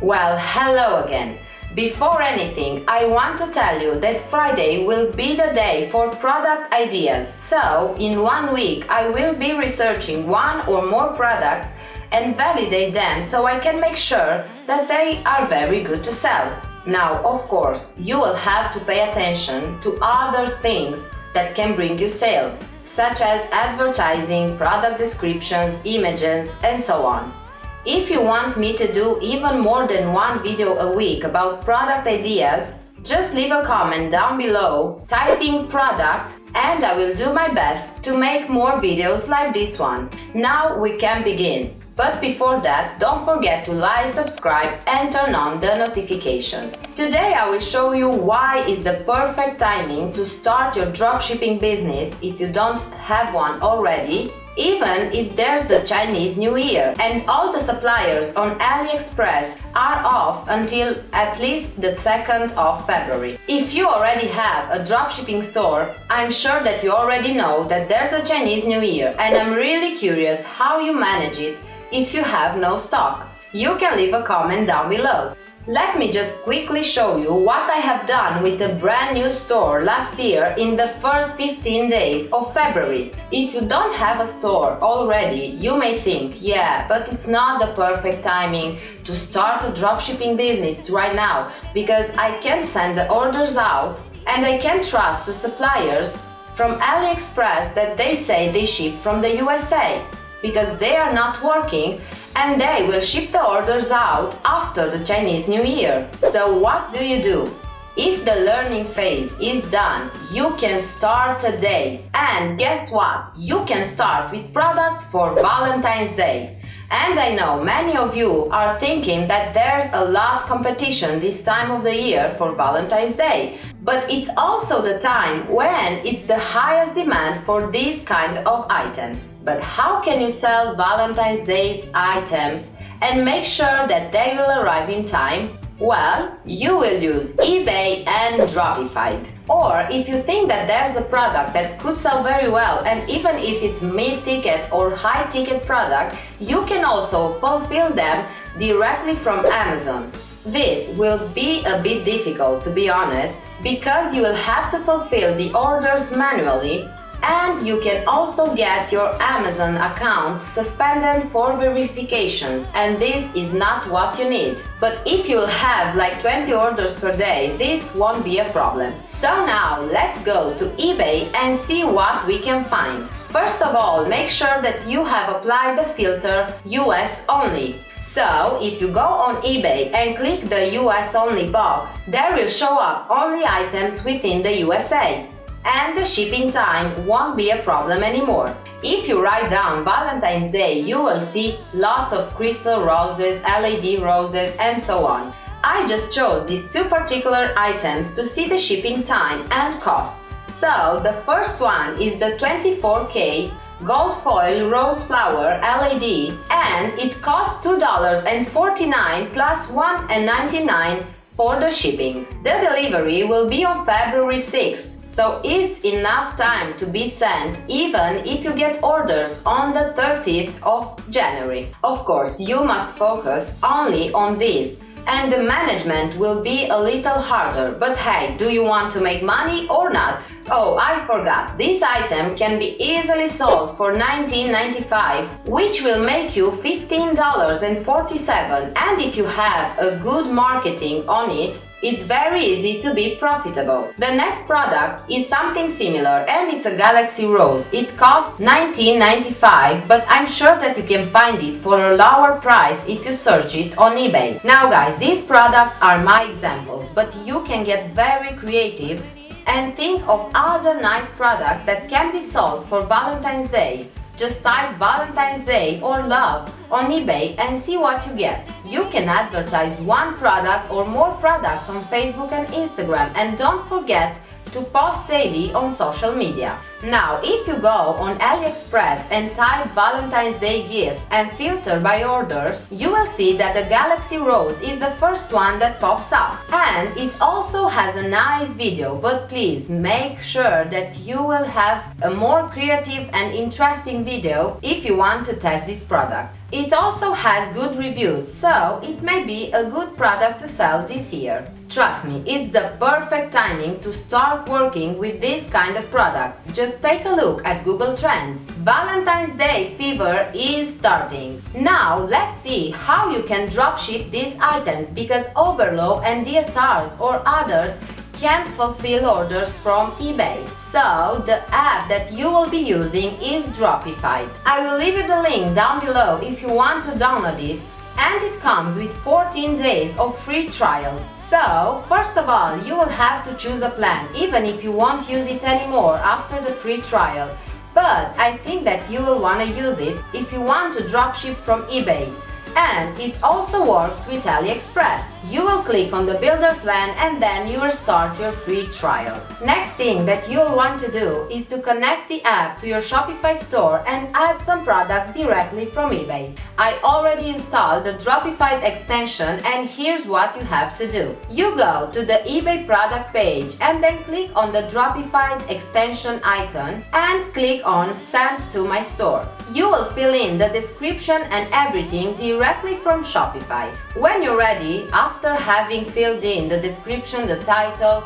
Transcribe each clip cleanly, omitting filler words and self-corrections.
Well, hello again. Before anything, I want to tell you that Friday will be the day for product ideas. So, in 1 week, I will be researching one or more products and validate them so I can make sure that they are very good to sell. Now, of course, you will have to pay attention to other things that can bring you sales, such as advertising, product descriptions, images, and so on. If you want me to do even more than one video a week about product ideas, just leave a comment down below, typing product, and I will do my best to make more videos like this one. Now we can begin. But before that, don't forget to like, subscribe, and turn on the notifications. Today I will show you why is the perfect timing to start your dropshipping business if you don't have one already, even if there's the Chinese New Year and all the suppliers on AliExpress are off until at least the 2nd of February. If you already have a dropshipping store, I'm sure that you already know that there's a Chinese New Year, and I'm really curious how you manage it if you have no stock. You can leave a comment down below. Let me just quickly show you what I have done with the brand new store last year in the first 15 days of February. If you don't have a store already, you may think, yeah, but it's not the perfect timing to start a dropshipping business right now because I can send the orders out and I can trust the suppliers from AliExpress that they say they ship from the USA because they are not working and they will ship the orders out after the Chinese New Year. So what do? If the learning phase is done, you can start today. And guess what? You can start with products for Valentine's Day. And I know many of you are thinking that there's a lot competition this time of the year for Valentine's Day. But it's also the time when it's the highest demand for these kind of items. But how can you sell Valentine's Day items and make sure that they will arrive in time? Well, you will use eBay and Shopify. Or if you think that there's a product that could sell very well, and even if it's mid-ticket or high-ticket product, you can also fulfill them directly from Amazon. This will be a bit difficult, to be honest, because you will have to fulfill the orders manually, and you can also get your Amazon account suspended for verifications, and this is not what you need. But if you have like 20 orders per day, this won't be a problem. So now let's go to eBay and see what we can find. First of all, make sure that you have applied the filter US only. So, if you go on eBay and click the US only box, there will show up only items within the USA, and the shipping time won't be a problem anymore. If you write down Valentine's Day, you will see lots of crystal roses, LED roses, and so on. I just chose these two particular items to see the shipping time and costs. So, the first one is the 24K gold foil rose flower LED, and it costs $2.49 plus $1.99 for the shipping. The delivery will be on February 6th, so it's enough time to be sent even if you get orders on the 30th of January. Of course, you must focus only on this, and the management will be a little harder, but hey, do you want to make money or not? Oh, I forgot, this item can be easily sold for $19.95, which will make you $15.47, and if you have a good marketing on it, it's very easy to be profitable. The next product is something similar, and it's a Galaxy Rose. It costs $19.95, but I'm sure that you can find it for a lower price if you search it on eBay. Now guys, these products are my examples, but you can get very creative and think of other nice products that can be sold for Valentine's Day. Just type Valentine's Day or love on eBay and see what you get. You can advertise one product or more products on Facebook and Instagram, and don't forget to post daily on social media. Now, if you go on AliExpress and type Valentine's Day gift and filter by orders, you will see that the Galaxy Rose is the first one that pops up. And it also has a nice video, but please make sure that you will have a more creative and interesting video if you want to test this product. It also has good reviews, so it may be a good product to sell this year. Trust me, it's the perfect timing to start working with this kind of products. Just take a look at Google Trends. Valentine's Day fever is starting. Now let's see how you can dropship these items, because Oberlo and DSRs or others can't fulfill orders from eBay. So the app that you will be using is Shopify. I will leave you the link down below if you want to download it, and it comes with 14 days of free trial. So, first of all, you will have to choose a plan, even if you won't use it anymore after the free trial. But I think that you will want to use it if you want to dropship from eBay. And it also works with AliExpress. You will click on the builder plan and then you will start your free trial. Next thing that you'll want to do is to connect the app to your Shopify store and add some products directly from eBay. I already installed the Shopify extension, and here's what you have to do. You go to the eBay product page and then click on the Shopify extension icon and click on Send to my store. You will fill in the description and everything directly from Shopify. When you're ready, after having filled in the description, the title,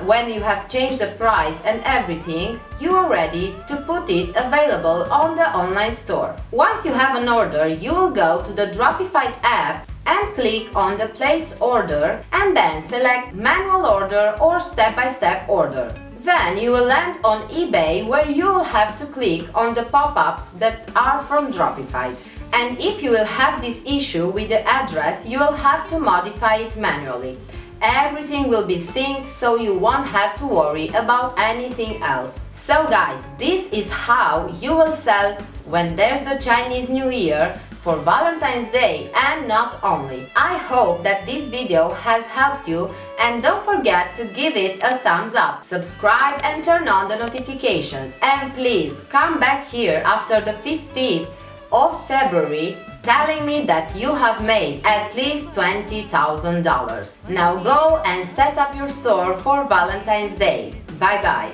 when you have changed the price and everything, you are ready to put it available on the online store. Once you have an order, you will go to the Shopify app and click on the place order and then select manual order or step-by-step order. Then you will land on eBay, where you will have to click on the pop-ups that are from Shopify. And if you will have this issue with the address, you will have to modify it manually. Everything will be synced, so you won't have to worry about anything else. So guys, this is how you will sell when there's the Chinese New Year, for Valentine's Day, and not only. I hope that this video has helped you, and don't forget to give it a thumbs up, subscribe and turn on the notifications, and please come back here after the 15th of February telling me that you have made at least $20,000. Now go and set up your store for Valentine's Day. Bye bye.